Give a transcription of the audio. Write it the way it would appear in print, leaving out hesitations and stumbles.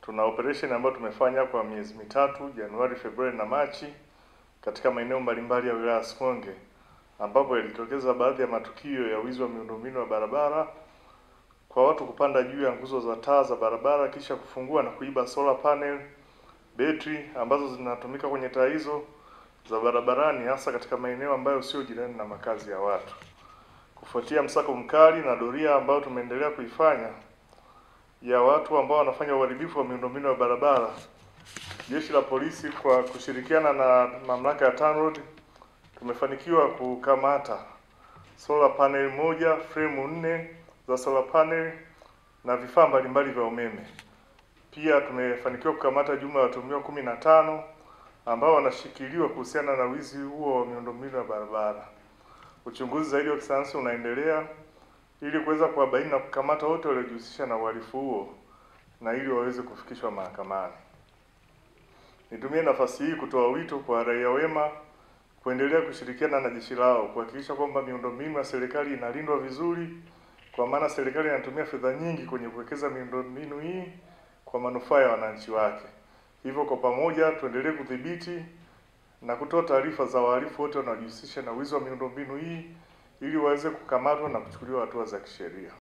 Tuna operation ambayo tumefanya kwa miezi mitatu, Januari, Februari na Machi, katika maeneo mbalimbali ya wilaya Sikonge, ambapo yalitokeza baadhi ya matukio ya wizi wa miundombinu ya barabara kwa watu kupanda juu ya nguzo za taa za barabara kisha kufungua na kuiba solar panel, betri ambazo zinatumika kwenye taa hizo za barabarani, hasa katika maeneo ambayo sio jirani na makazi ya watu. Kufuatia msako mkali na doria ambao tumeendelea kuifanya ya watu ambao wanafanya uharibifu wa miundombinu ya barabara, Jeshi la Polisi kwa kushirikiana na mamlaka ya TANROADS tumefanikiwa kukamata solar panel moja, frame 4 za solar panel na vifaa mbalimbali vya umeme. Pia tumefanikiwa kukamata jumla ya watuhumiwa 15 ambao wanashikiliwa kuhusiana na wizi huo wa miundombinu ya barabara. Uchunguzi zaidi wa kisayansi unaendelea ili kuweza kuwabaini na kukamata wote waliojihusisha na uhalifu huo na ili waweze kufikishwa mahakamani. Nitumie nafasi hii kutoa wito kwa raia wema kuendelea kushirikiana na jeshi lao kuhakikisha kwamba miundombinu ya serikali inalindwa vizuri, kwa maana serikali inatumia fedha nyingi kwenye kuwekeza miundombinu hii kwa manufaa ya wananchi wake. Hivyo kwa pamoja tuendelee kudhibiti na kutoa taarifa za wahalifu wote wanaojihusisha na wizi wa miundombinu hii ili waweze kukamatwa na kuchukuliwa hatua za kisheria.